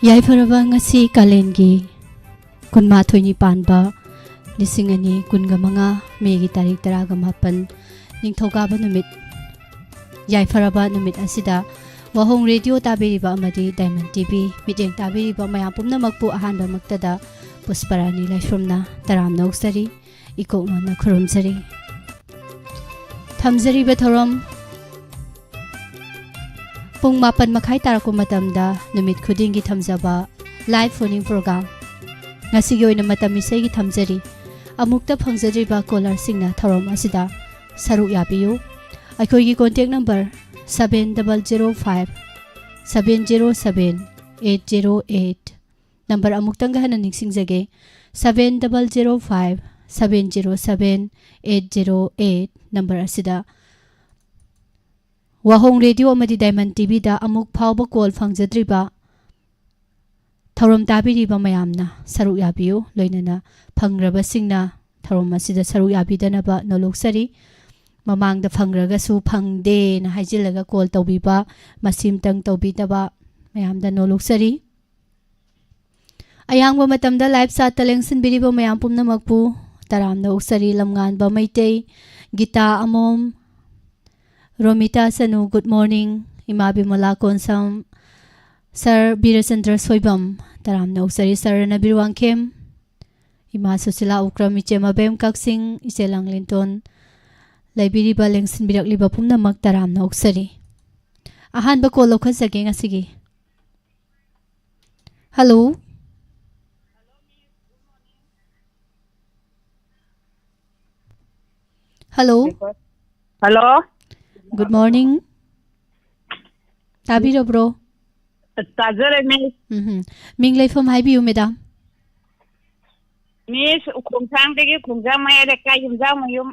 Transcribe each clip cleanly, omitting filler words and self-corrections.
ꯌꯥꯏꯐꯔꯕ ꯉꯁꯤ ꯀꯥꯂꯦꯟꯒꯤ ꯀꯨꯟꯃꯥꯊꯣꯏꯅꯤ ꯄꯥꯟꯕ 2025 ꯃꯦꯒꯤ ꯇꯥꯔꯤꯛ 18 ꯅꯤꯡꯊꯧꯀꯥꯕ ꯅꯨꯃꯤꯠ ꯌꯥꯏꯐꯔꯕ ꯅꯨꯃꯤꯠ ꯑꯁꯤꯗ ꯋꯥꯍꯣꯡ ꯔꯦꯗꯤꯑꯣ ꯇꯥꯕꯤꯔꯤꯕ ꯑꯃꯗꯤ ꯗꯥꯏꯃꯟ ꯇꯤꯚꯤ ꯃꯤꯠꯌꯦꯡ ꯇꯥꯕꯤꯔꯤꯕ ꯃꯌꯥꯝ ꯄꯨꯝꯅꯃꯛꯄꯨ ꯑꯍꯥꯟꯕꯃꯛꯇꯗ ꯄꯨꯁꯄꯔꯥꯅꯤ ꯂꯥꯏꯁ꯭ꯔꯝꯅ ꯇꯔꯥꯝꯅ ꯑꯣꯛꯆꯔꯤ ꯏꯀꯣꯛꯅꯣꯟꯅ ꯈꯨꯔꯨꯝꯖꯔꯤ ꯊꯝꯖꯔꯤꯕ ꯊꯧꯔꯝ ꯄꯨꯡ 7:30 ꯇꯥꯔꯛꯄ ꯃꯇꯝꯗ ꯅꯨꯃꯤꯠ ꯈꯨꯗꯤꯡꯒꯤ ꯊꯝꯖꯕ ꯂꯥꯏꯚ ꯐꯣꯟ ꯄ꯭ꯔꯣꯒ꯭ꯔꯥꯝ ꯉꯁꯤꯒꯤ ꯑꯣꯏꯅ ꯃꯇꯝ ꯏꯁꯩꯒꯤ ꯊꯝꯖꯔꯤ ꯑꯃꯨꯛꯇ ꯐꯪꯖꯗ꯭ꯔꯤꯕ ꯀꯣꯂꯔꯁꯤꯡꯅ ꯊꯧꯔꯝ ꯑꯁꯤꯗ ꯁꯔꯨꯛ ꯌꯥꯕꯤꯌꯨ ꯑꯩꯈꯣꯏꯒꯤ ꯀꯣꯟꯇꯦꯛ ꯅꯝꯕꯔ 7005 707 808 नंबर अमुक्तंग हन निंगसिंगजगे 7005 707 808 नंबर असिदा वाहोंग रेडियो अमदी डायमंड टीवी दा अमुक फावब कॉल फंगजद्रिबा थौरम ताबिरिबा मयामना सरुक याबियो लोइनना फंग्रबसिंगना थौरम असिदा सरुक याबिदनबा नोलुक्सरी ममांग दा फंग्रगसु फंगदे ना हाइजिलगा कॉल तौबिबा मसिमतंग तौबिदबा मयामदा नोलुक्सरी अयांग मतमदा लाइव सात लेंगसन बिरिबो मयाम पुमनमकपु तरामना उक्सरी लमगानबा मैते गीता अमोम रोमिता सनु गुड मॉर्निंग इमा बिमला कोनसम सर बीरचंद्र सोइबम तरामना उक्सरी सर नबीरवांखेम इमा सुशीला उक्रम इचेमा बेम कक्सिंग इचे लांगलिंटोन लाइबिरिबा लेंगसन बिरकलिबा पुमनमक तरामना उक्सरी अहानबा कॉल लौखसगे ngasiगी hello hello hello good morning ताबीरो ब्रो ताजरे मिस मिंग लेफम हाइबियु मैडम मिस खोंसांग देगे खोंसांग माया रेका युमजा मयुम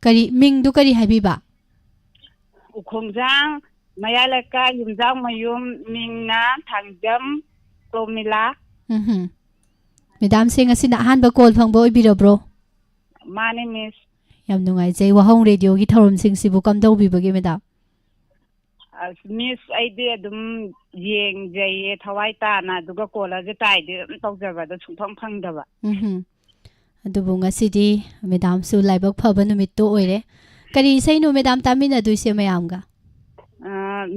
करी मिंग दु करी हाइबिबा खोंसांग माया रेका युमजा मयुम मिंगना थांजम प्रोमिला मैडम से ngasi na ahan ba call phangbo ibiro bro माने miss yam nungai jai wahong radio gi thorom sing sibu kam dau bibage madam miss आइदे अदुम येंग जये थवाई ताना दुगा कोला जे ताइदे तौजबदा सुंफंग फंगदबा अदुबु ngasi di मैडम सु लाइबक फबा नुमित तो ओइरे करी sei no मैडम तामिना दुइसे मयाम गा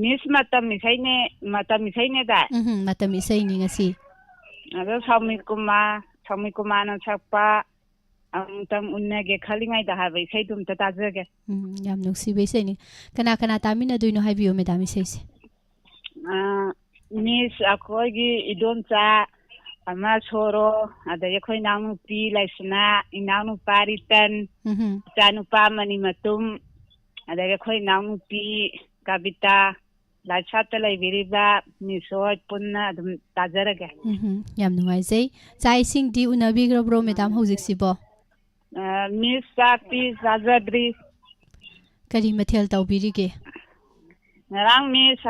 मिस मतम मिसाइने दा मतम isai ni ngasi अदो सामी कुमार सकपा अमतम उन्नगे खलिंगाई दा हाबे इसाई दुम ता ताजगे याम नुक्सी बेसे नि कना कना तामिना दुइनो हाइबियो मैडम isai se मिस अखोगी इदोमचा अमा छोरो अदा यखोई नामु पी लाइसना इनानु पारितन चानुपा मनी मतुम अदा यखोई नामु पी कविता लाइसात लाइबिरिबा मिसोय पुन्ना अदुम ताजरगे याम नुंगाई जै चाइसिंग दि उनाबिग्रो ब्रो मैडम हौजिक सिबो मिस सापी जाजद्री करी मथेल तौबिरिगे नरांग मिस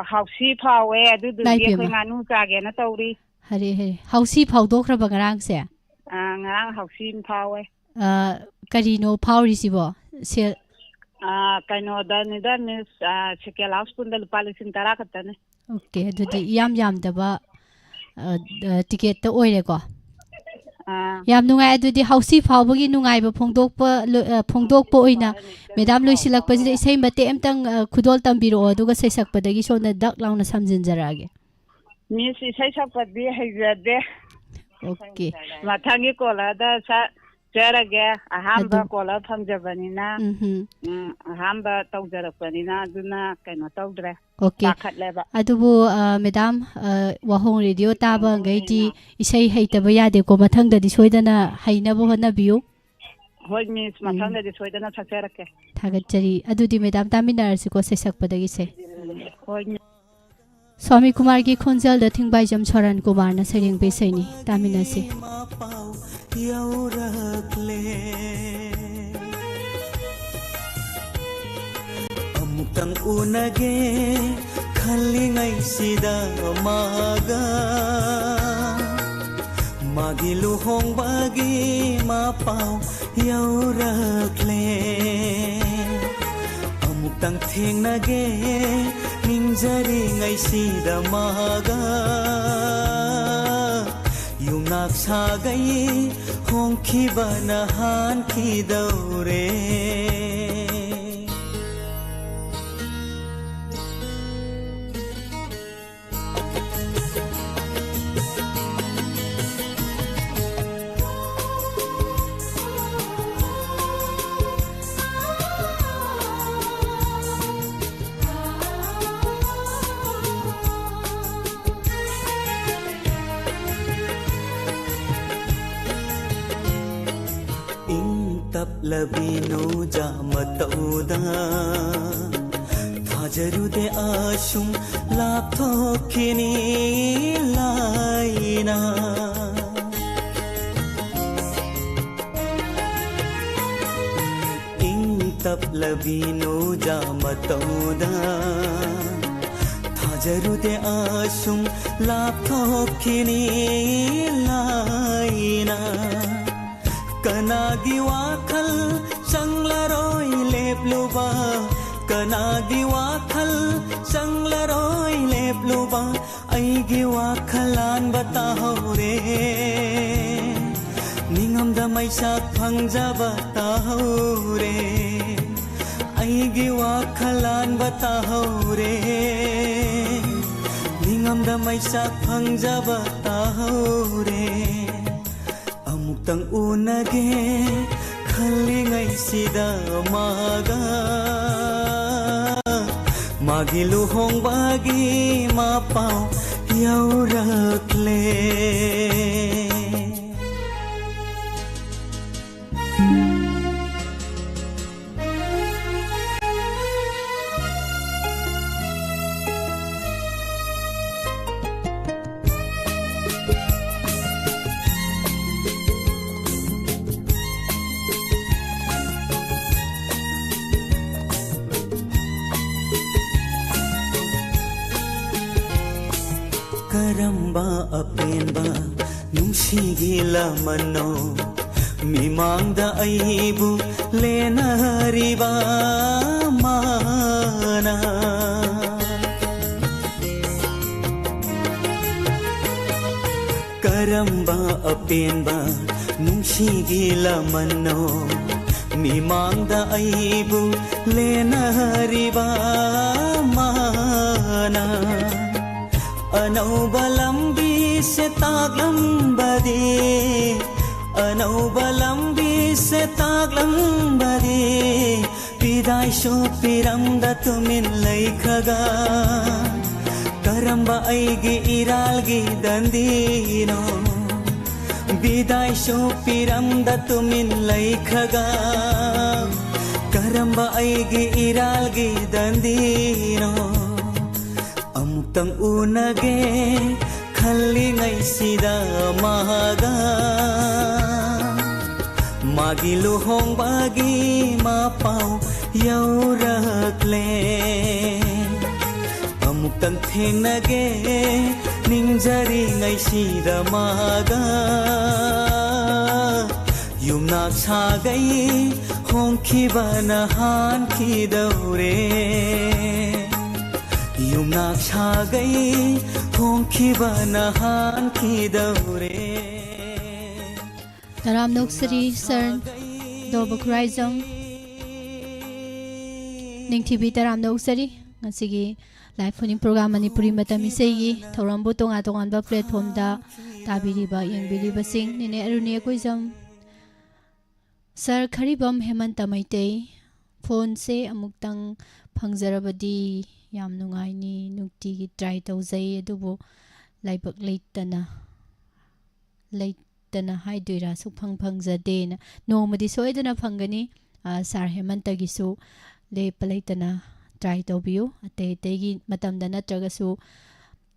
हाउसी फावे अदुदुगे खै मानु चागे न तौरी Hare Hare हाउसी फावदोख्रबा ngaraang se ngarang हाउसी फावे करीनो फावरी सिबो से कनो दा मिस सेकेल हाउस पुंदा लुपा लिसिंग तरा खतने ओके अदुदि याम दबा टिकेट तो ओइरे को याम नुंगाई अदुदि हाउसी फावबगी नुंगाइबा फोंदोकपो ओइना मैडम लोइसिलकपजि इसै मते एमतंग खुदोल तंबिरो अदुगा सैसकपदगी सोना दक लाउना समजिनजरागे मिस इसै सकपदि हैजदे ओके माथांगी कोलादा जरगे अहांबा कोला फंगजबनिना अहांबा तौजरपनिना अदुना कनो तौद्रे ओके अदुबो मैडम वाहोंग रेडियो ताबा गैदि इसै हैतबा यादे को मथंगदि सोइदना हैनबो होनबियु होय मिस मथंगदि सोइदना सकरके थागचरी अदुदि मैडम तामिनारसि को सैसकपदगी से होय स्वामी कुमार की खोंजल द थिंगबाइजम सोरन कुमार न सरिंग बेसैनी तामिनासे ꯑꯃꯨꯛꯇꯪ ꯎꯅꯒꯦ ꯈꯜꯂꯤꯉꯩꯁꯤꯗ ꯃꯥꯒ ꯃꯥꯒꯤ ꯂꯨꯍꯣꯡꯕꯒꯤ ꯃꯄꯥꯎ ꯌꯧꯔꯛꯂꯦ ꯑꯃꯨꯛꯇꯪ ꯊꯦꯡꯅꯒꯦ ꯅꯤꯡꯖꯔꯤꯉꯩꯁꯤꯗ ꯃꯥꯒ ꯌꯨꯝꯅꯥꯛ ꯁꯥꯒꯩ ꯍꯣꯡꯈꯤꯕꯅ ꯍꯥꯟꯈꯤꯗꯧꯔꯦ लबीनो जामतौदा थाजरुदे आशुम लाथोखिनी लाइना इंग तप लबीनो जामतौदा थाजरुदे आशुम लाथोखिनी लाइना कनागी वाखल चंगलरोय लेपलुबा कनागी वाखल चंगलरोय लेपलुबा ऐगी वाखलान बताहो रे निंगम दमैसाक फंगजा बताहो रे ऐगी वाखलान बताहो रे निंगम दमैसाक फंगजा बताहो रे अमुक्तंग उनगे खल्लिङैसिदा मागा मागी लुहोंबागी मापाउ यौरक्ले करम्बा अपेनबा नुंसिगी लमनो मिमांगदा अइबु लेनहरिबा माना करम्बा अपेनबा नुंसिगी लमनो मिमांगदा अइबु लेनहरिबा माना अनौबा लंबी से तागलंबदे अनौबा लंबी से तागलंबदे पिदाय शो पिरमदा तुमिन लैखगा करम्बा ऐगी इरालगी दंदीनो बिदाय शो पिरमदा तुमिन लैखगा करम्बा ऐगी इरालगी दंदीनो अमुक्तंग उनगे खल्लिङैसिदा मागा मागी लुहोंबागी मापाउ यौरक्ले अमुक्तंग थेंगनगे निंजरिङैसिदा मागा युमनाक सागै होंखिबना हानखिदौरे युमनाक सागै होंखिबना हानखिदौरे Taram Noksari Sern Dobakuraizam Ningtibi Taram Noksari Ngasigi live phoning program Manipuri Matamisegi Thorambu Tonga Tonganba platform da Tabiriba Yengbiriba Sing Nine Aruni Akoizam Sir Karibam Hemanta Maitei Phone se Amuktang Phangzarabadi Yam Nungaini Nukti try Tauzai Adubo Laibak Laitana Laitana Haiduira Supang Pangzadena No Madisoidana Pangani Sar Hemantagisu Le Palaitana try Tobio Ate Tegi Matamdana Tragasu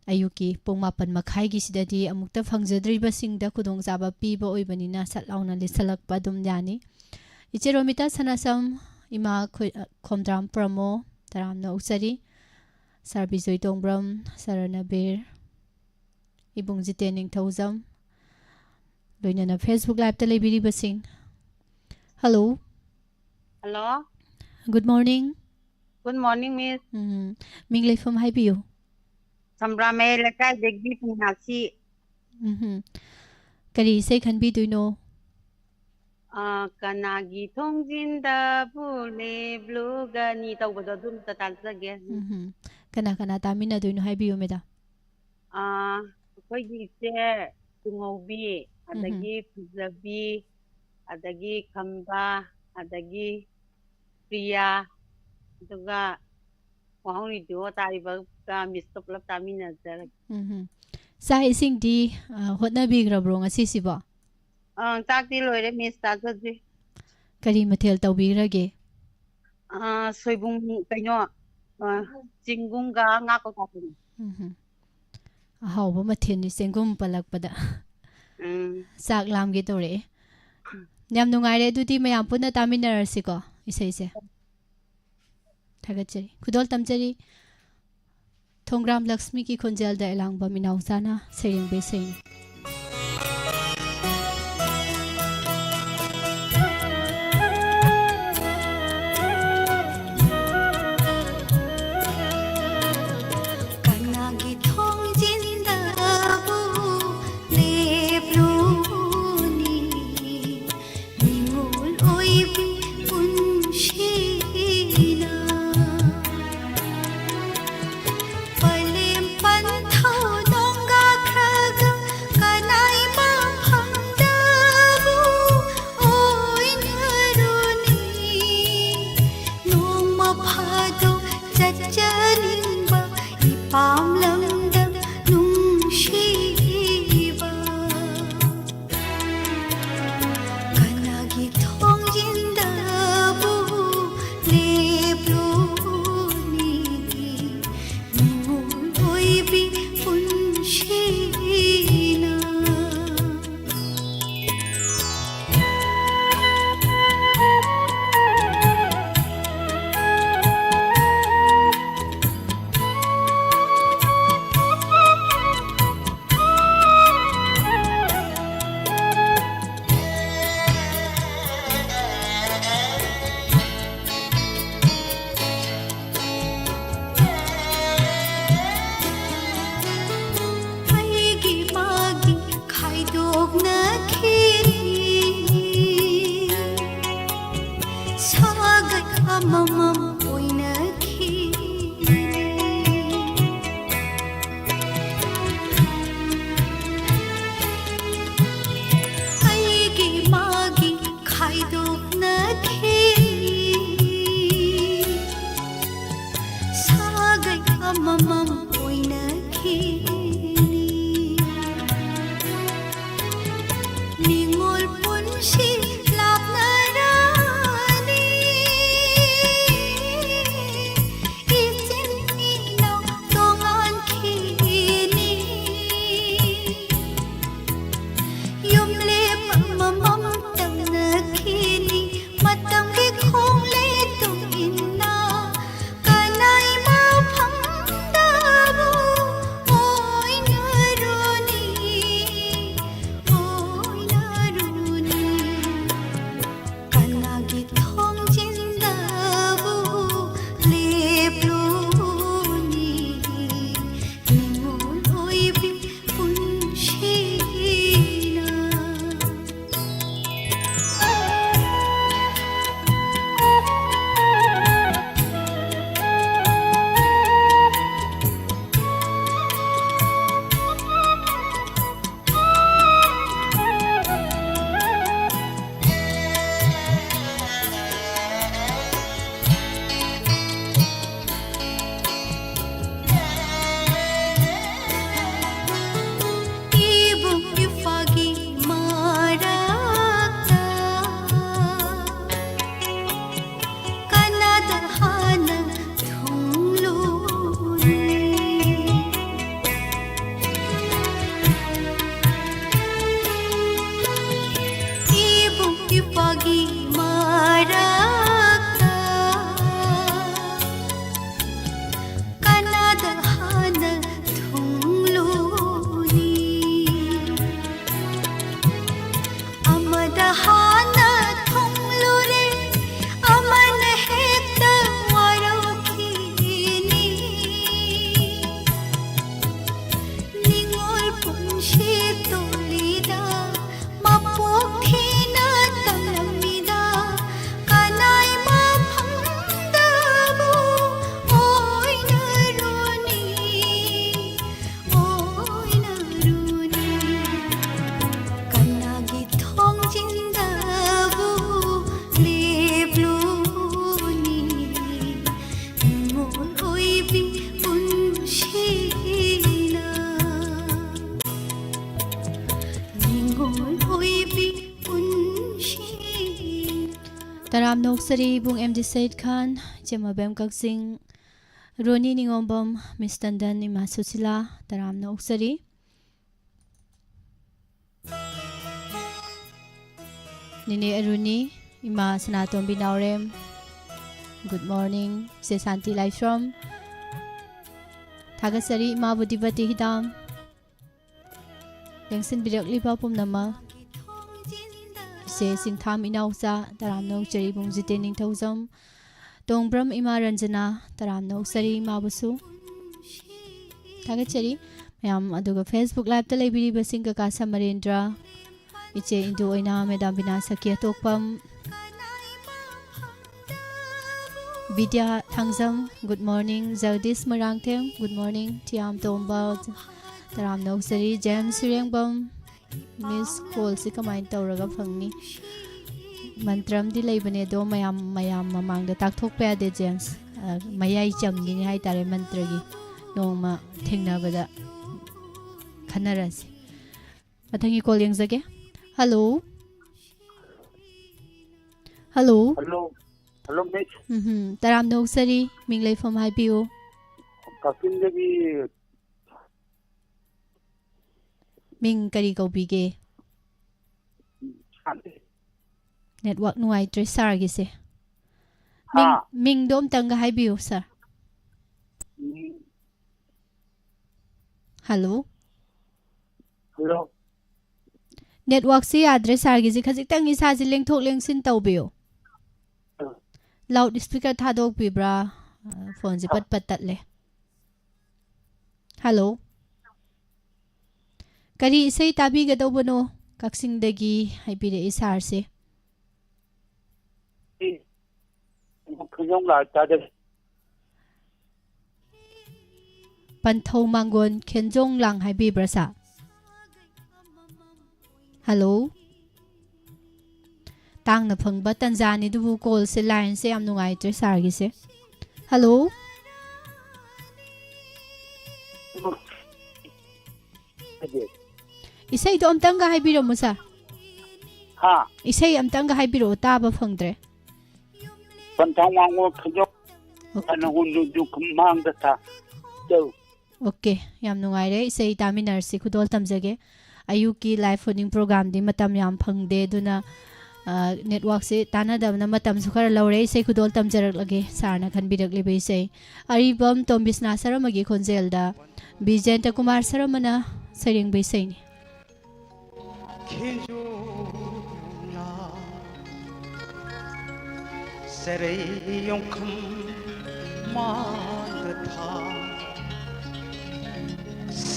Ayuki Pumapan Makaigi Sidadi Amukta Phangzadriba Sing da Kudong Zaba Piba Oibanina Satlauna Lisalak Padum Yani Ichiromita Sanasam Ima Komdram Pramo ꯇꯔꯥꯝꯅ ꯑꯣꯛꯆꯔꯤ ꯁꯥꯔ ꯕꯤꯖꯣꯏ ꯇꯣꯡꯕ꯭ꯔꯝ ꯁꯥꯔ ꯅꯕꯤꯔ ꯏꯕꯨꯡ ꯖꯤꯇꯦꯟ ꯅꯤꯡꯊꯧꯖꯝ ꯂꯣꯏꯅꯅ Facebook ꯂꯥꯏꯚꯇ ꯂꯩꯕꯤꯔꯤꯕꯁꯤꯡ hello hello good morning good morning miss ꯃꯤꯡ ꯂꯩꯐꯝ ꯍꯥꯏꯕꯤꯌꯨ ꯁꯝꯕ꯭ꯔꯥꯃꯩ ꯂꯩꯀꯥꯏꯗꯒꯤ ꯄꯨꯅꯥꯁꯤ ꯀꯔꯤ ꯏꯁꯩ ꯈꯟꯕꯤꯗꯣꯏꯅꯣ ꯀꯅꯥꯒꯤ ꯊꯣꯡꯖꯤꯟꯗꯕꯨ ꯂꯦꯞꯂꯨꯒꯅꯤ ꯇꯧꯕꯗꯣ ꯑꯗꯨ ꯑꯝꯇ ꯇꯥꯖꯒꯦ ꯀꯅꯥ ꯀꯅꯥ ꯇꯥꯃꯤꯟꯅꯗꯣꯏꯅꯣ ꯍꯥꯏꯕꯤꯌꯨ ꯃꯦꯗꯥꯝ ꯑꯩꯈꯣꯏꯒꯤ ꯏꯆꯦ ꯇꯨꯡꯍꯧꯕꯤ ꯑꯗꯒꯤ ꯐꯖꯕꯤ ꯑꯗꯒꯤ ꯈꯝꯕ ꯑꯗꯒꯤ ꯄ꯭ꯔꯤꯌꯥ ꯑꯗꯨꯒ ꯋꯥꯍꯧꯅꯤꯗꯨ ꯇꯥꯔꯤꯕꯒ ꯃꯤꯁꯀ ꯄꯨꯂꯞ ꯇꯥꯃꯤꯟꯅꯖꯔꯒꯦ ꯆꯥꯛ ꯏꯁꯤꯡꯗꯤ ꯍꯣꯠꯅꯕꯤꯈ꯭ꯔꯕ꯭ꯔꯣ ꯉꯁꯤꯁꯤꯕꯣ ꯆꯥꯛꯇꯤ ꯂꯣꯏꯔꯦ ꯃꯤꯁ ꯇꯥꯖꯗ꯭ꯔꯤ ꯀꯔꯤ ꯃꯊꯦꯜ ꯇꯧꯕꯤꯈ꯭ꯔꯒꯦ ꯁꯣꯏꯕꯨꯝ ꯀꯩꯅꯣ ꯆꯤꯡꯒꯨꯝꯒ ꯉꯥ ꯀꯧꯇꯥ ꯑꯍꯥꯎꯕ ꯃꯊꯦꯜꯅꯤ ꯆꯦꯡꯒꯨꯝ ꯄꯜꯂꯛꯄꯗ ꯆꯥꯛ ꯂꯥꯝꯒꯦ ꯇꯧꯔꯛꯑꯦ ꯌꯥꯝ ꯅꯨꯡꯉꯥꯏꯔꯦ ꯑꯗꯨꯗꯤ ꯃꯌꯥꯝ ꯄꯨꯟꯅ ꯇꯥꯃꯤꯟꯅꯔꯁꯤꯀꯣ ꯏꯁꯩꯁꯦ ꯊꯥꯒꯠꯆꯔꯤ ꯈꯨꯗꯣꯜ ꯇꯝꯖꯔꯤ ꯊꯣꯡꯒ꯭ꯔꯥꯝ ꯂꯛꯁꯃꯤꯒꯤ ꯈꯣꯟꯖꯦꯜꯗ ꯑꯦꯂꯥꯡꯕ ꯃꯤꯅꯥꯎꯆꯥꯅ ꯁꯩꯔꯦꯡꯕ ꯏꯁꯩꯅꯤ Palim pan thau dong ga khraga Taram Noksari Bung MD Said Khan, Jema Bem Kaksing, Roni Ningombam, Miss Tandan Ima Susila, Taram Noksari. Nini Aruni, Ima Sanatom Binaurem. Good morning, Se Santi Life from Tagasari Ima Budivati Hidam. Lengsin Bidak Lipa Pum Nama. Se Singtham Inausa, Taram Noksari Bung Zitening Tozam. Dongbram Ima Ranjana, Taram Noksari Mabusu. Tagasari, Mayam Aduga Facebook Live Telebiri Basinga Kasa Marindra. Iche Indu Oina Medam Binasa Kia Tokpam. Vidya Thangzam, good morning. Zaldis Marangtem, good morning. Tiam Tomba, Taram Noksari, James Surengbam, Miss Cole Sikamain Tauraga Fangni. Mantram delay Benedo, Mayam among the Taktok Pade James, Mayai Changi, Haitare Mantragi, Noma, Tingna Bada Kanaras. I think you calling again. Hello. Hello. Hello. Hello, Mitch. Taram Noksari, Minglay from IPO. Kakin Devi. Ming Kariko Bige. Network no I dress Sargise. Ming Dom Tanga Hibio, sir. Hello. Hello. Network see address Sargise because it is has a link to links in Tobio. Loudspeaker Tadok Bibra phone zipat patatle. Hello. Kari say tabi gadobono kaksing dagi haipire isarse. Pantho mangon kenjong lang haibibra sa. Hello. Tang na phang ba Tanzania du call se line se am nungai tre sargi se. Hello. Isay do amtang ga haibiro mo sa. Ha. Isay amtang ga haibiro taba phangdre. Pantawang kyo. Ano hundu du kumang data. Do. Okay, yam nungai re isay taminar si kudol tamjage. Ayuki live phoning program di matam yam phangde duna network se tana dam na matam sukar laure se kudol tam jarak lage sarna khan birak lebe se aribam tom bisna saramagi khonjelda Bijenta Kumar saramana sering be se ni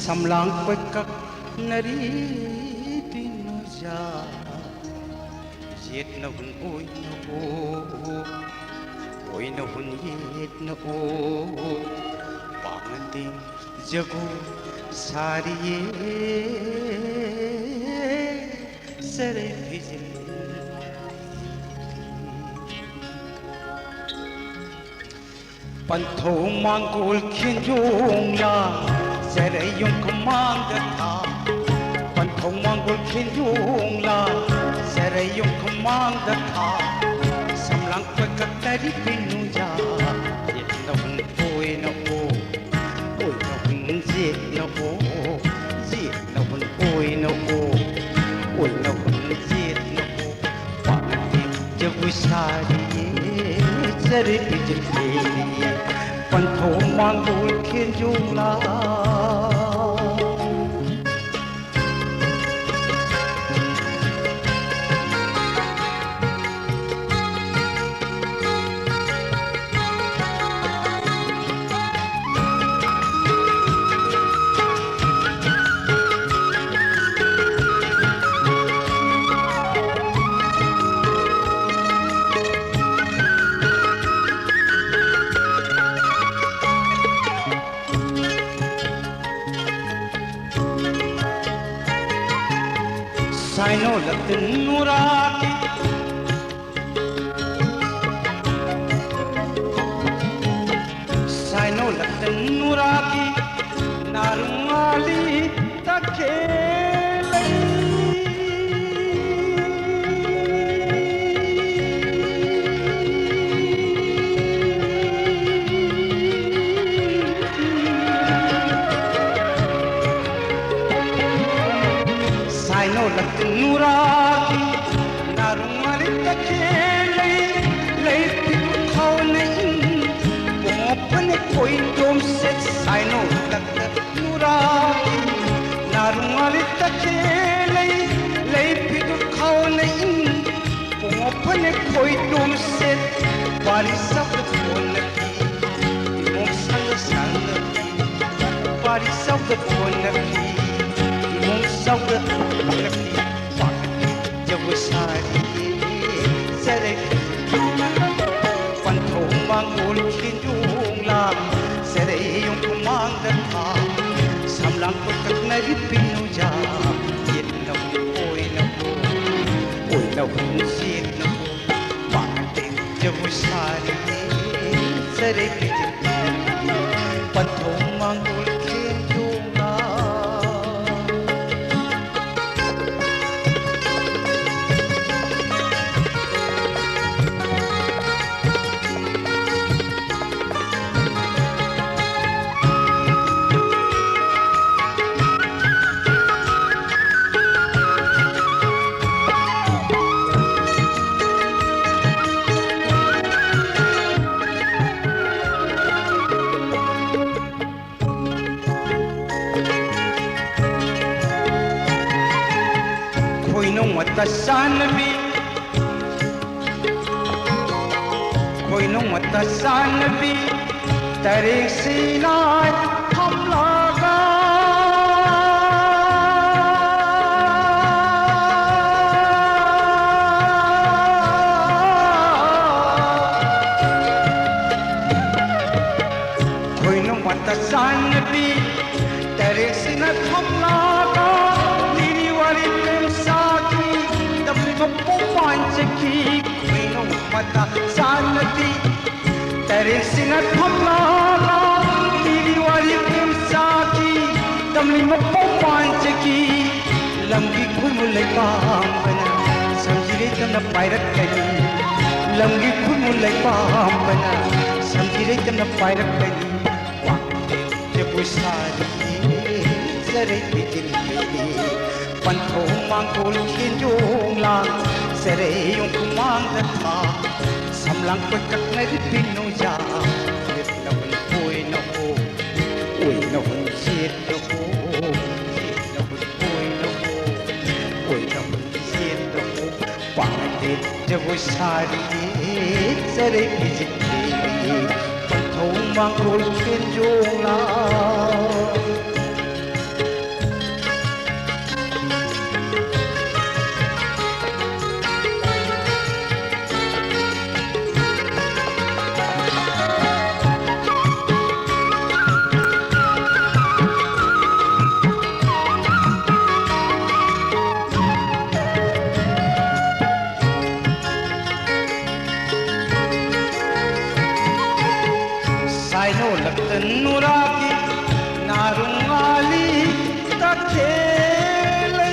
samlang pekak nari tinuja yet na hun oi na hun yet na panganding jago sariye sare bhijil pantho mangol khinjong la sare yung kamang gatha pantho mangol khinjong la sare yung kamang gatha samlang pekak tari pinuja yet na hun oi na hun yet na hun oi na hun yet na panganding jago sariye sare bhijil pantho mangol khinjong la Saino latin nuraki Saino latin nuraki narungali takelai Nuraki Narumali Takele Lay Pitu Kaunain Pumapane Koi Dom Set Saino Nuraki Narumali Takele Lay Pitu Kaunain Pumapane Koi Dom Set Barisa Punaki Imom Sanga Sanga Barisa Punaki Imom Sanga Punaki Jawasari Sare Panto Mangul Kinjung Lam Sare Yung Kumang Data Samlang Putak na Ripinu Ja Yet na Oy na Oy na Sit na Pate Jawasari Sare Panto Mangul Kinjung Lam Mata sanbi koi no mata sanbi tare sinai hum laga koi no mata sanbi tare sinai hum laga niri wali Panchaki, Queen of Mata Sanati, Tare Sinat Hamala, Diriwali Kimsaki, Tamli Mapo Panchaki, Lamgi Kumulai Pambana, Samjireta Pirate Kadi, Lamgi Kumulai Pambana, Samjireta Pirate Kadi, Jabusari, Sare Pitili. Panto Mangul Kinjung Lang Sere Yung Kumang Data Samlang Pagkat na Ripinu Ja Lit na hun Uy na ho Uy na hun Sit na ho Sit na hun Uy na ho Uy na hun Sit na ho Pangit Jabusari Sere Pitili Panto Mangul Kinjung Lang Saino Latan Nuraki Narungali Takele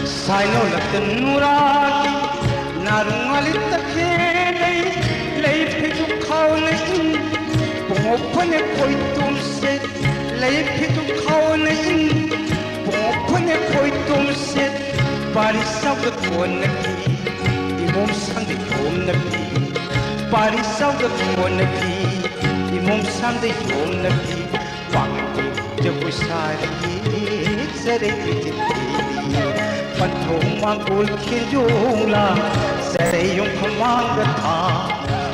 Saino Latan Nuraki Narungali Takele Lay Pitu Kaulin Pumapane Koi Tum Set Lay Pitu Kaulin Pumapane Koi Tum Set Barisa Naki Imom Sangdi Yom Naki Barisa Naki Imom Sangdi Yom Naki Pangti Jabusari Sare Pitili Panto Mangul Kinjung Lang Sare Yung Kumang Data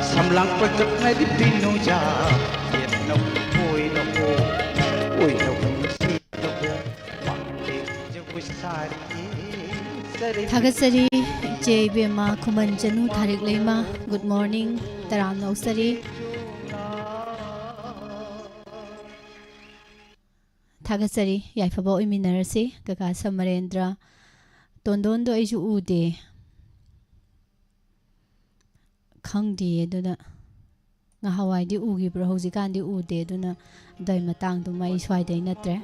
Samlang Pagkat na Ripinu Ja Yet na Uy na ho Uy na Sit na ho Pangti Jabusari Sare Thagasari Jay Bema Kuman Janu Tharik Leima. Good morning. Taram Nausari. Thagasari Yaifabo Iminarasi Kakasa Marendra Tondondo Aiju Ude Khangdi Duna Nahawai Ugi Brohozikandi Ude Duna Dai Matang to my Swai Natre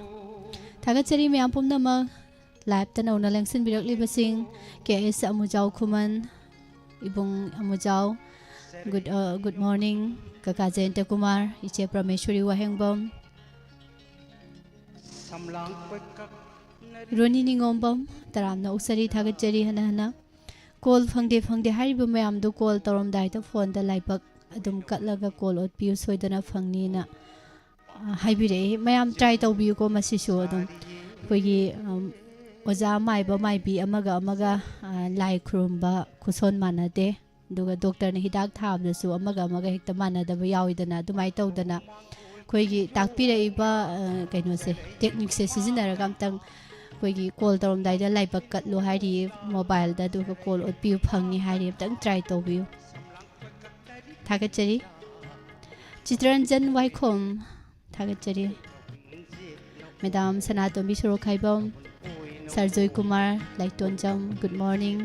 Tagatari Miampum Nama live नौना लेंसिनबिरक्लिबसिंग KS अमुजाव खुमन इबुंग अमुजाव good morning काका जयंत कुमार इचे परमेश्वरी वाहेंगबम samlang pekak रोनी निंगोंबम तरामना उसरी थागतजरी हना हना call फंगदे हारिबो मयामदो call तौरमदाइदा फोनदा लाइबक अदुम कटलगा call ओटपियु सोइदना फंगनीना हाइबिरे मयाम try तौबियुको मसिसो अदुम कोइगी ओजा माइबा माइबी अमगा लाई खुरुमबा खुसोन मानदे दुगा doctor ने हिदाक थाबदसु अमगा हेक्ता मानदबा याविदना दुमाइ तौदना कोइगी ताकपिरेइबा कैनोसे technique से सिजिनरगा अमतंग कोइगी call तौरमदाइदा लाइबक कटलो हाइरि mobile दा दुगा कॉल ओटपियु फंगनी हाइरि अमतंग ट्राई तौबियु थागतचरी चित्ररंजन वाइखोम थागतचरी madam Sanatombi Surokhaibam sir Joy Kumar Laitonjam good morning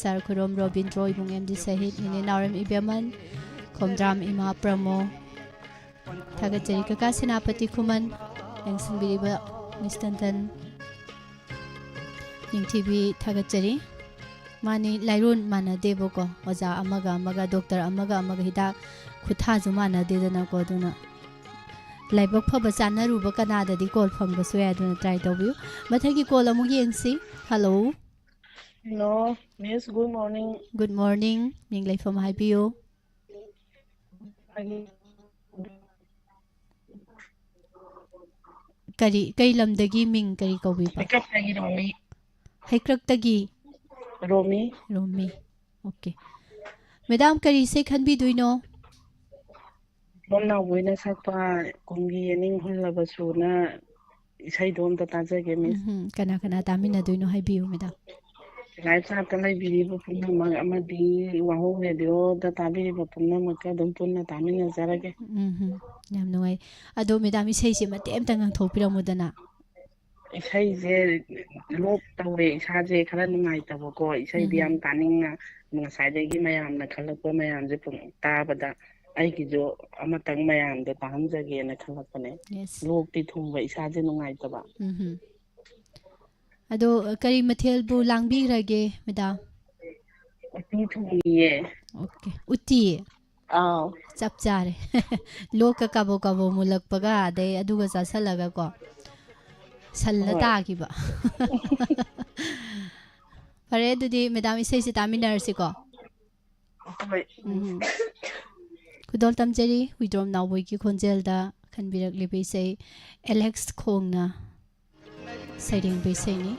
sir Khurom Robindro Ibung MD सहित इने नारम इबेमन खोमद्राम इमा प्रमो थागतचरी काका सेनापति खुमन लेंसिनबिरिबा मिस्टनतन निंगथिबी थागतचरी मानी लाइरोन मानदेबोको ओजा अमगा डॉक्टर अमगा हिदा खुथाजु मानदेदना को दुना लाइबक फब चानरुब कनाददी कॉल फंगबसु यादुना ट्राई तौबियु मथगी कॉल अमु येंसी hello hello miss good morning मिंग लाइफम हाइबियो कई लमदगी मिंग करी कौबिबा हैक्रक्तगी रोमी ओके मैडम करी से खनबिदुइनो लोमना बुइना सकपा कुंगी येनिंग हुल्लबसुना इसै दोमता ताजगे मिस कना तामिनदुइनो हाइबियो मैडम लाइफ साथ लाइबिरिबो पुन्नमक अमदि वाहो रेडियो दा ताबिरिबो पुन्नमक दम पुन्ना तामिना जरगे याम नुंगाई अदो मैडम इसै से मतेम तंग थोपिरमुदना इसै जे लोक तौरे इसाजे खरा नुंगाइतबको इसै बियाम तानिंगना ngasayagi mayam na khalakpa mayam je pung tabada aigijo amatang mayam de tahamjage na khalakpane lok ti thungba isaje nungai taba ado kari mathel bu langbi rage madam uti thungiye okay uti aw chap chare lok ka kabo mulak paga de aduga sa salaga ko salla ta ki ba फरे दुदी madam इसे से तामिनरसी को खुदोल तमजरी विद्रोम नावई की खोंजेल दा खनबिरक लिबे से एलेक्स खोंगना साइडिंग बेसेनी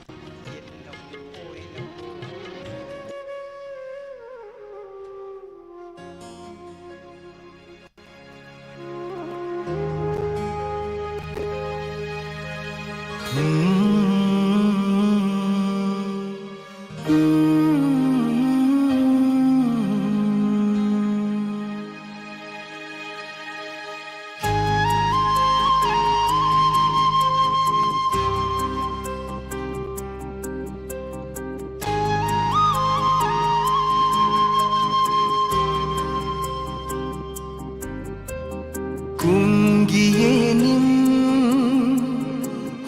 kungiyenim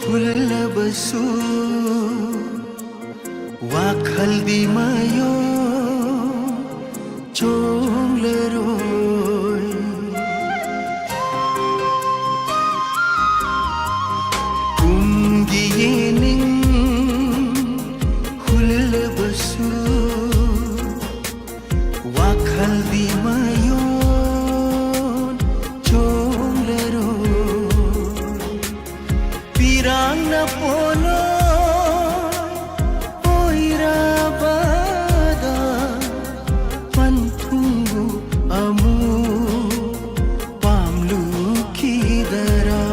hullabasu wakhaldi mayo chongleroy kungiyenim hullabasu wakhaldi mayo pirangna polo oirabada panthungu amu pamlu kidara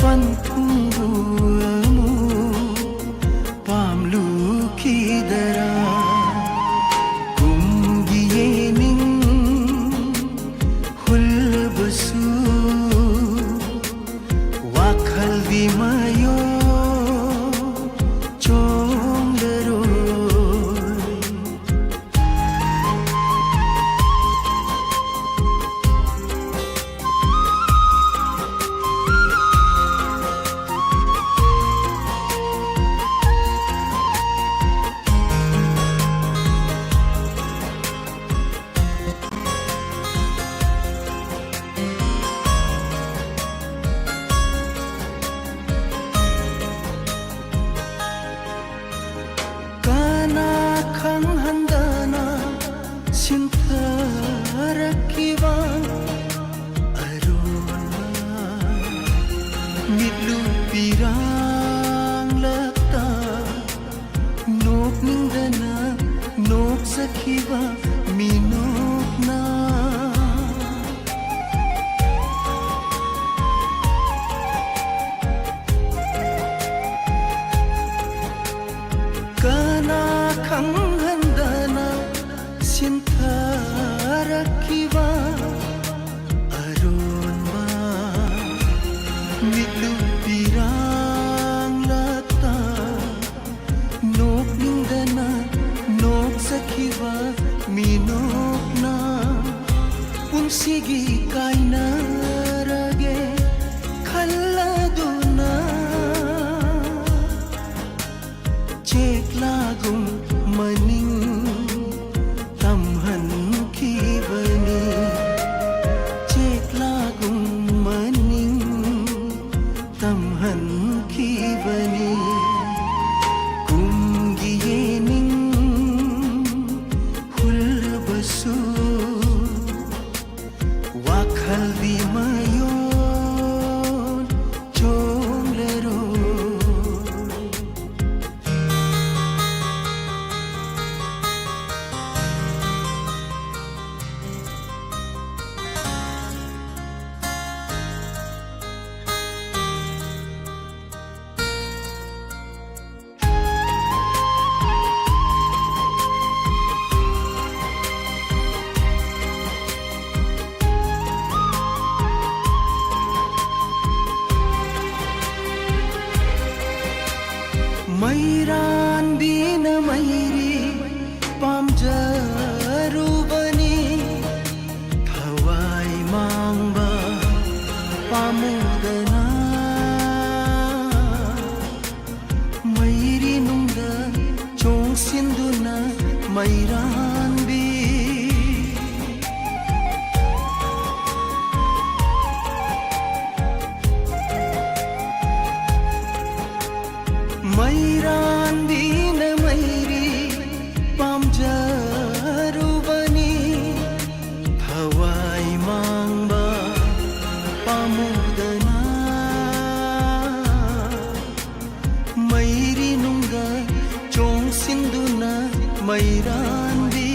panthungu amu pamlu kidara kungiyening hulbasu wakhaldi mayo chongleroy midlu pirang lakta nok ningdana nok sakhiwa minok na kana khanghandana sintharakiwa arunma midlu pirang lata nok ningdana nok sakhiwa minok na punsigi kainarage khalladuna chekhlagum maning tamhan khibani chekhlagum maning tamhan khibani kumgiyening hulbasu wakhal di mayon chonglero Mairan bina mairi pamjarubani thawai mangba pamudana mairi nungda chong sinduna mairan bi Mairan bina mairi pamjarubani thawai mangba pamudana mairi nungga chong sinduna mairan bi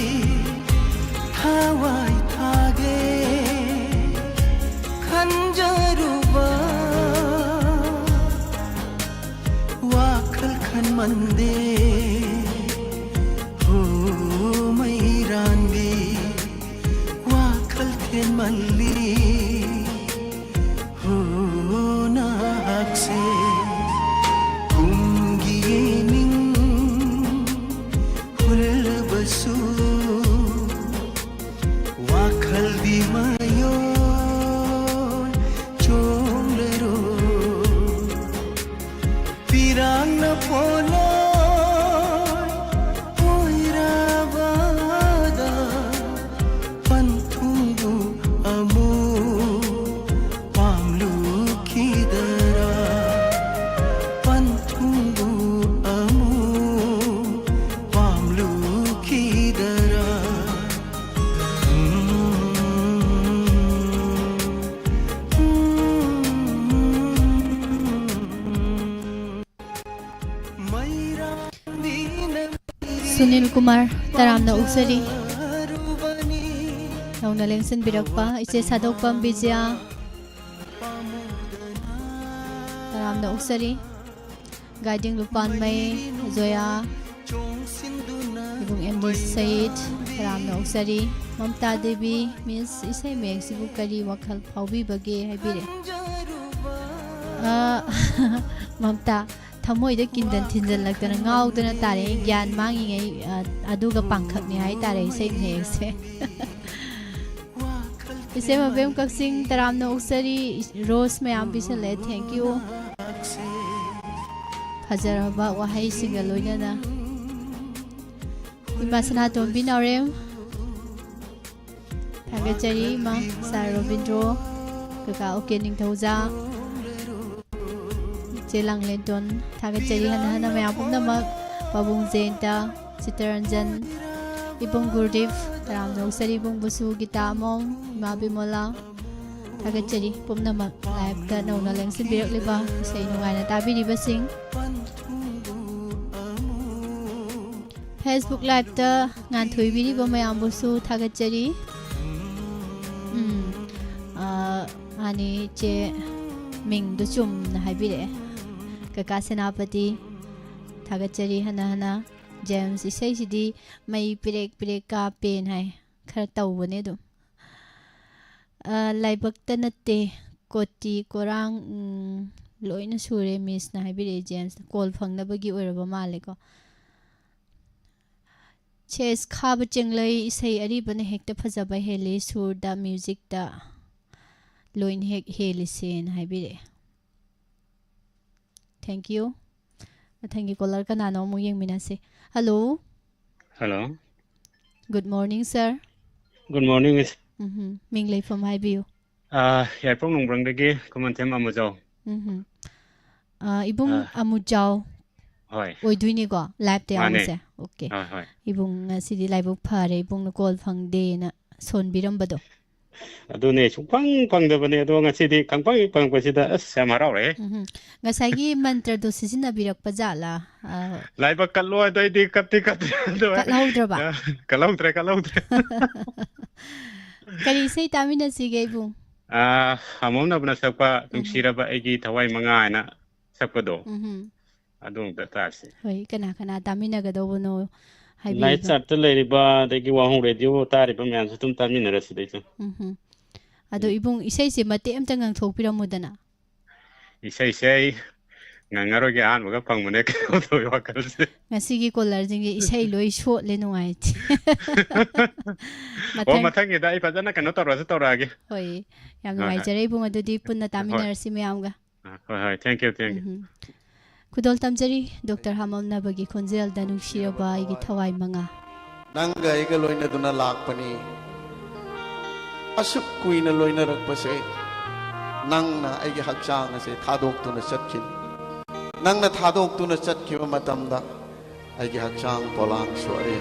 thawai thage khanjaruba wakhal khan mande ho mairan bi wakhal then malli ho na hakse kumgiyening hulbasu wakhal di mayon chonglero pirang na poloy oirabada pantungu amu pamlukhidara pantungu amu pamlukhidara Sunil Kumar taramna uksari nauna lengsan birakpa ise sadokpam Vijaya taramna uksari guiding Lupan May Zoya ibung MD Said taramna uksari Mamta Devi Miss isai mek sibu kari wakhal phaubi bage haibire Mamta thamoida kindan thinjal lagtana ngaudana tare gyan mangi ngai aduga pangkhakni hai tare sei mhekse ise mabem kaksing taramna uksari rose mayam bisale thank you fajaraba wahai singa loinana imasana tombi narem thagachari ma sar robindro kaka okening thauza Jelang Lenton thagachari hana mayam pumnamak pabung jenta Sitaranjan ibung Gurdev taramna uksari ibung busu Gita Among Ima Bimola Thagachari pumnamak live ta nauna lengsin birakliba isai nungaina tabiribasing Facebook live ta ngan thuibiriba mayambusu thagachari ani che ming du chum na haibire kaka senapati thagachari hana James isai sidi mai pirek ka pen hai khara tawbane dum laibakta natte koti korang loina sure miss na haibire James call phangnabagi oiraba male ko Chess khaba chenglai isai aribane hekta phajaba heli surda music da loin hek heli sen haibire Thank you Thank you caller kana no mu yeng minase Hello Hello Good morning sir Good morning Miss Minglei from Highview ya pong nong brang dagi kumantem amujao ibung amujao Hoi oiduini ko live te amuse okay hoi ibung sidi live phare ibung na call phangde na son birambado adune chupang pangdabane ado ngasidi kangpang pangpasida samara re ngasagi mantra do sisina birak pajala laiba kallo adai di katti do kalaudraba kalautre kari sei tamina sige ibung amom na bna sakpa tungsiraba egi thawai manga na sakpado adung tatasi hoi kana tamina ga do no haibi night chat leriba degi wahung radio tariba myan sutum tamina rasidai ado ibung isai se mate amta ngang thokpiramudana isai ngangaro ge an maga pangmune ko to wakalse ngasigi caller jingi isai loi shot le nungai ti mathang ge dai pajana kano torage hoi yam nungai jare ibung adudi punna tamina rasi mayamga hoi thank you Kudol tamjari Dr. Hamam Nabagi Konzel Danuk Shiraba igi thawai manga Nanga iga loina duna lakpani Asuk kuina loina rakpase Nangna aigi hakchang ase thadok tuna chatkin Nangna thadok tuna chatkiba matamda aigi hakchang polang suare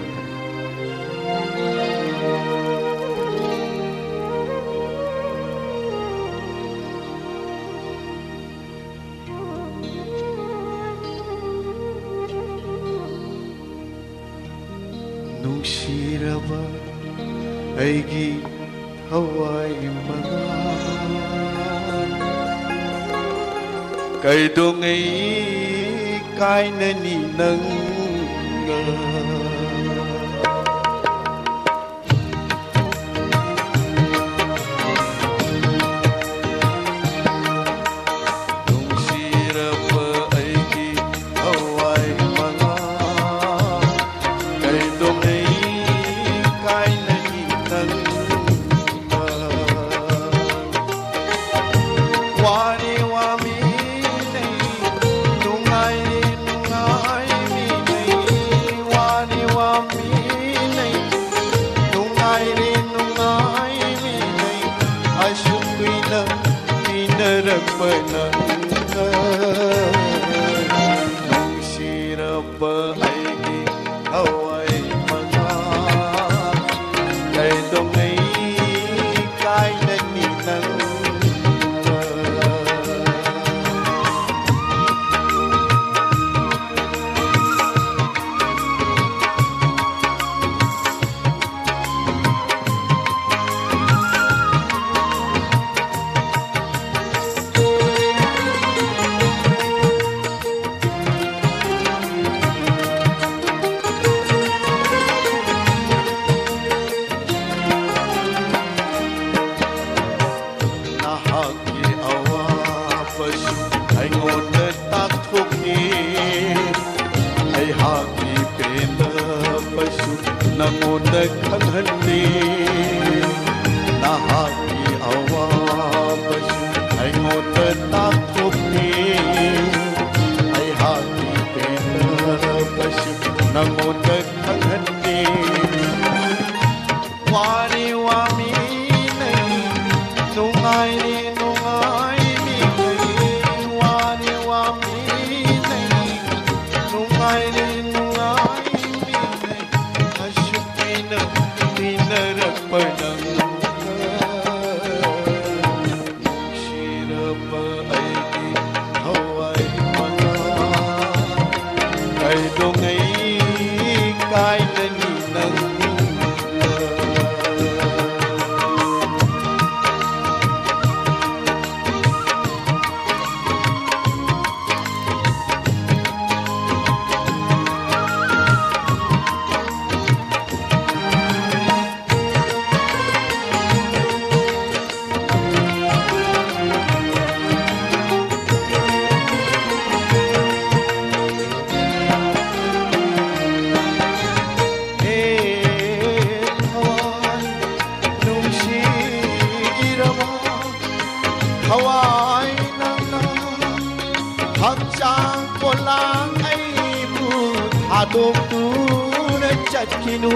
Nungsiraba aigi hawai mga Kaidongai kainani nanga Hakchang polang aibu thadok tuna chatkinu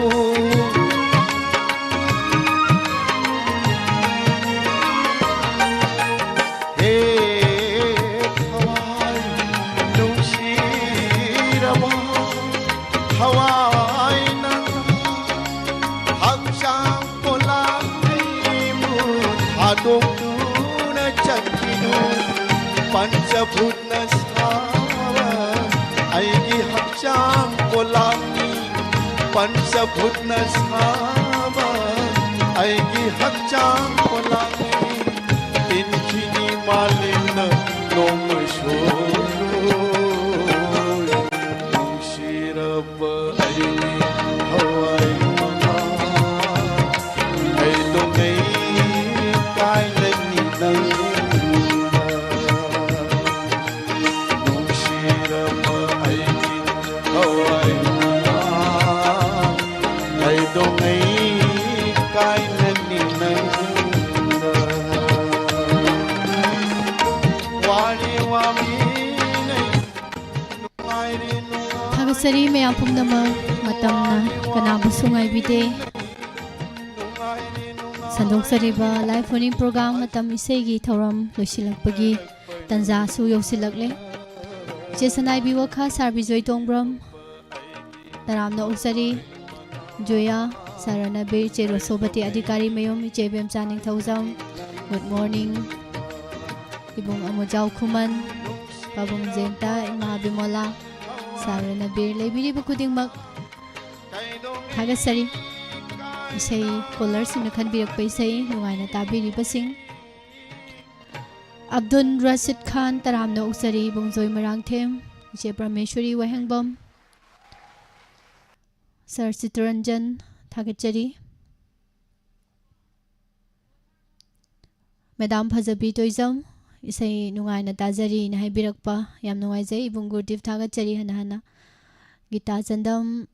Pancabhutna sawa aigi hakchang polami Pancabhutna sawa aigi hakchang polami Tinkhini malina nong shor Shiraba aigi hawai mana Ai dongai kai lani nang Sari mayam pumnamak matamna kanabusu ngaibide Sandok sariba live phoning program matam isegi thoram losilakpagi tanja su yosilakle Jesanai biwakha sarbi joy tongbram Taramna usari Joya Sarana Bir Chero Sobati Adhikari Mayom Chebem Chaning Thauzam Good morning Ibung Amujau Kuman Babung Zenta Ima Bimola Sarana Bir Lebiri Bukuding Mak Thagasari Isai Kolar Sing Nakhan Birak Paisai Nungaina Tabiri Basing Abdul Rashid Khan Taramna Usari Bung Joy Marang Them Iche Prameshwari Wahangbam Sir Sitaranjan Thagachari Madam Phajabi Toizam Isai Nungaina Tajari Nahai Birakpa Yam Nungaijai Ibung Gurdev Thagachari Hana Hana Gita Chandam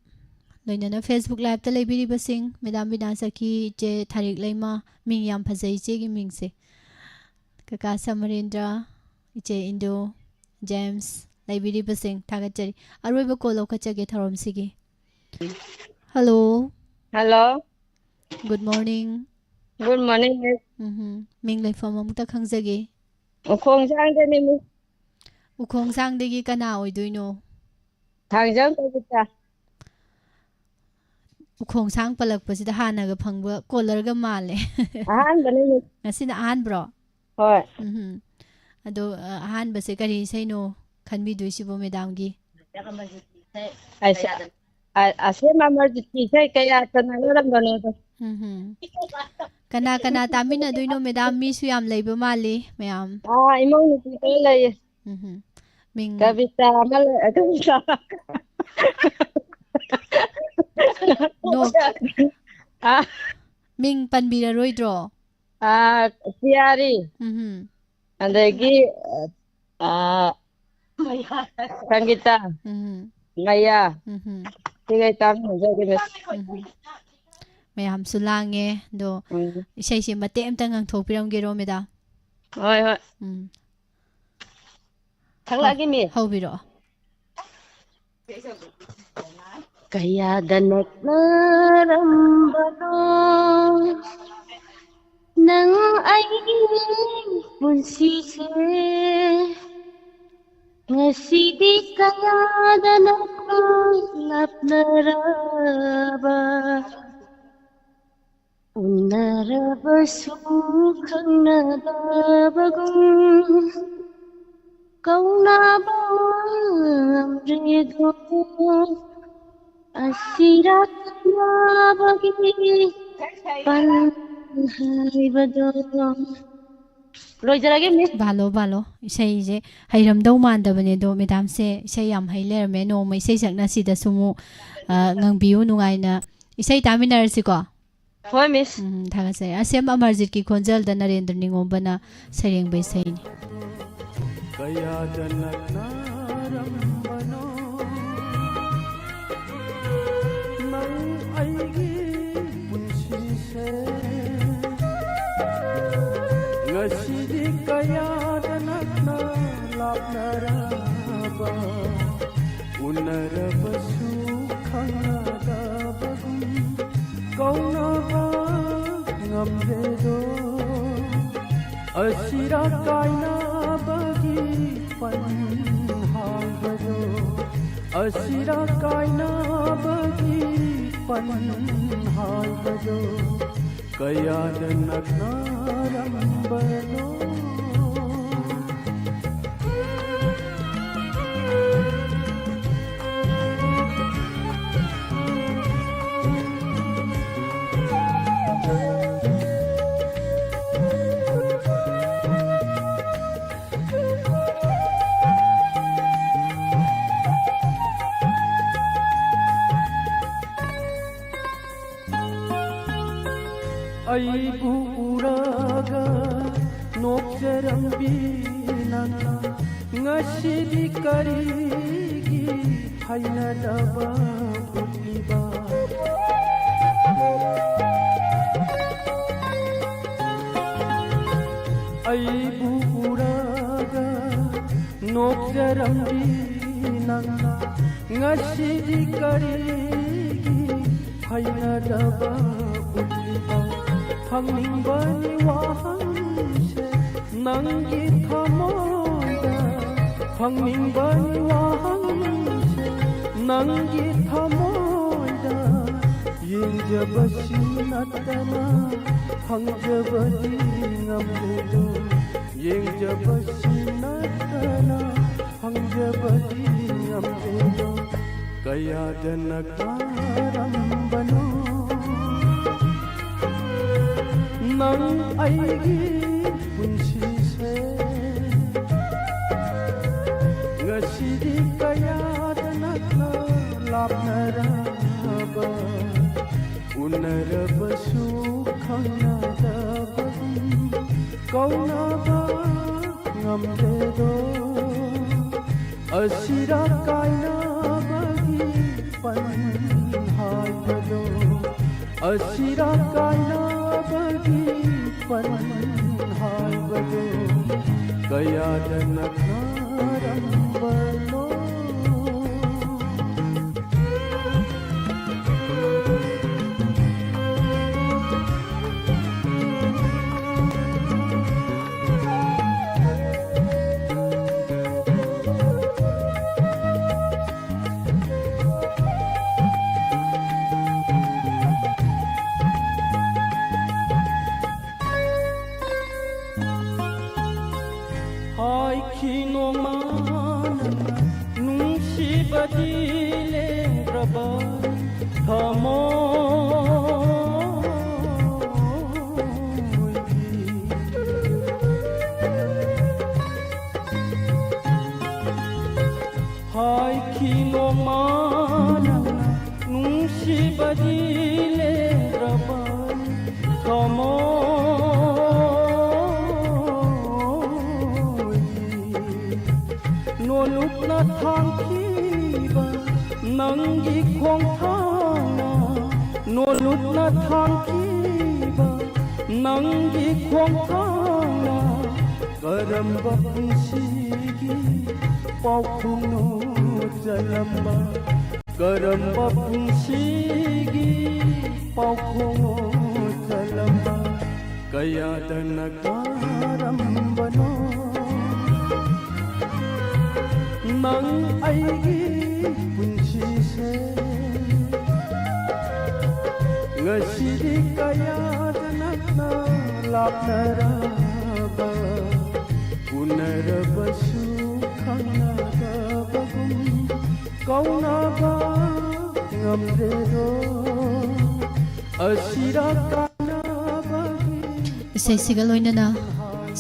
Loinana Facebook Live Ta Leibiri Basing Madam Binasaki Je Tharik Leima Ming Yam Phajai Je Gi Mingse Kaka Samarendra Iche Indo James Leibiri Basing Thagachari Aroiba Kolo Kachage Tharom Sigi Hello. Hello. Good morning. Good morning. Ming lai phom amta khangjage. Ukhong sang de ni. Ukhong sang de gi kana oidoino. Thangjang Kavita. Ukhong sang palak pasida hana ga phangba collar ga male. Ahan bane ni. Ngasina ahan bro. Hoi. Ado ahan base kari saino khanbi duisibo madam gi. Aisa. Ase mamar ji sai kaya tanaram bane to. Kana kana tamina duino madam mi su yam leiba male mayam. Imong ni ko lay. Ming Kavita amal Kavita. No. Ming panbira roidro. Siari. Andagi Sangita. Maya. Tigai tam jadi Mayam sulange do isai si mate amta ngang thokpiram gero meda. Hoi hoi. Thanglagi mi. Haubiro. Kaya danak narambano nang ay punsise ngasi di kaya danak lap naraba unaraba sukhang nadabagung kau nabam redo asirat nabagi panhai badong loijarage miss balo balo isai je hairam dau manda bane do madam se isai yam hailer me no mai sei sakna sida sumu ngang biu nungai na isai taminar siko hoi miss thaga se asem amarjit ki khonjal da narendra ningom bana sareng bai sai ni kaya danak narambano nang aigi punsise ngasi di kaya danak narambano लापनरबा उनरबसु खंगदबगुम कौनबा ngamdedo asira kaina bagi panhalbado asira kaina bagi panhalbado kaya danaknarambado aibu uraga nokjarambi nana ngasidi karigi haina daba putliba aibu uraga nokjarambi nana ngasidi karigi haina daba putliba Hangbani wahanse nangi thamoida Hangbani wahanse nangi thamoida Yinjabasi natana hangjabadi ngamdedo Yinjabasi natana hangjabadi ngamdedo Kaya danakaram nang aigi punsi se ngasidi kaya danakna lapnaraba unarabasu khanadaba kaunaba ngamdedo asira kaina bagi panhalbado asira kaina bagi panhalbado kaya danaknarambalo nangi khong thana no lupna thankiba nangi khong thana karamba punsigi paukhunu jalamba karamba punsigi paukhunu jalamba kaya danakarambano nang aigi punsi se ngasidi kaya danakna lapnaraba unarabasu khanadabagum kaunaba ngamdedo asira kanabagi isai sigal oinana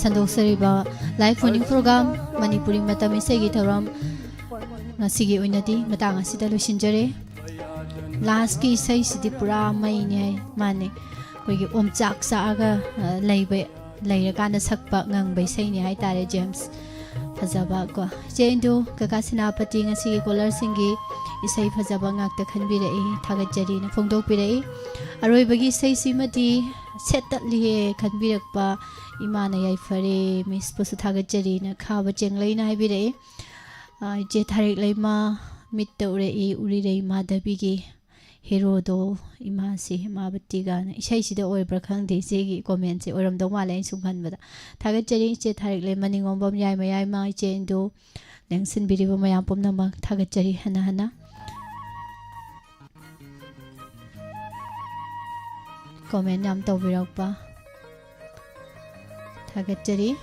sandoksariba live morning program manipuri matam isai gi thoram ngasigi oinadi matang asida losinjare last ki isai sidi pura mai ne mane koi gi omchak saaga leibe leirakana sakpa ngangbei sai ne hai tare James fazaba ko jendu kaka sinapati ngasigi caller singi isai fazaba ngakta khanbirei thagatjari na phongdok pirei aroi bagi isai simati ꯁꯦꯠꯇꯠꯂꯤꯍꯦ ꯈꯟꯕꯤꯔꯛꯄ 이마나 야이파레 미스포스 타겟제리나 카바 쟁레이나 하비레 이제 타릭 레이마 밑다 우레이 우리레이 마다비기 헤로도 이마시 마바티가 이샤이시데 오이브라 칸데 제기 코멘트 오람도 말레 순간마다 타겟제리 이제 타릭 레이마닝 온범 야이마 야이마 이제 인도 랭슨 비리보 마양 뽐나막 타겟제리 하나하나 코멘 ям 떠비럭바 타겟제리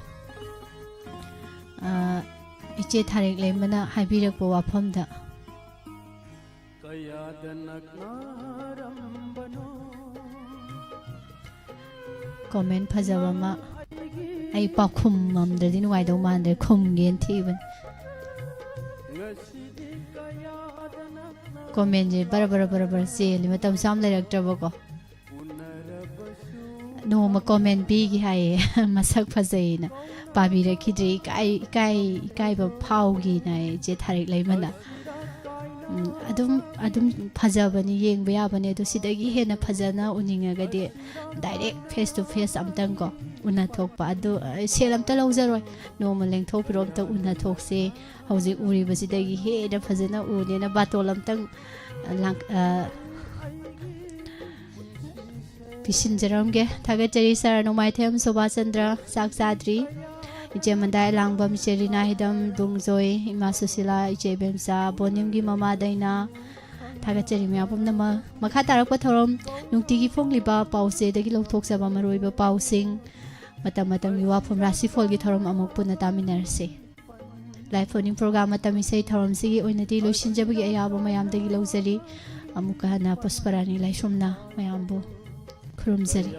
이제 타릭 레이마나 하비럭보 와펌다 comment phajaba ma ai pa khum mam de din wai do man de khum gen thi ban comment je bar se li matam sam le rak traba ko no ma comment bi gi hai masak phajai na pa bi ra khidri kai ba phau gi nai je tharik lai mana adum phajabani yeng baya bane do sidagi hena phajana uninga gadi direct face to face amtang ko una thok pa adu selam ta lawjaroi normal leng thok pirom ta una thok se hauji uri basidagi he da phajana uni na batolam tang lang pishin jaram ge thagachari sar no mai them soba chandra sak sadri इचे मंदाय लांगबम चेरिना हिदम दुंगजोय इमा Sushila इचे बेमसा बोनिमगी mama दैना थागचेरि म्यापम नम मखा तारक थरम नुक्तिगी फोंगलिबा पाउसे दगी लौथोकसबा मरोइबा पाउसिंग मतम मतम युवा फम राशिफल गी थरम अमुक पुना तामिनरसे live phoning programme मतम इसे थरम सिगी ओइनति लोइसिनजबगी अयाबो मयाम दगी लौजरी अमुक हना पुष्परानी लाइसुमना मयामबो खुरुमजरी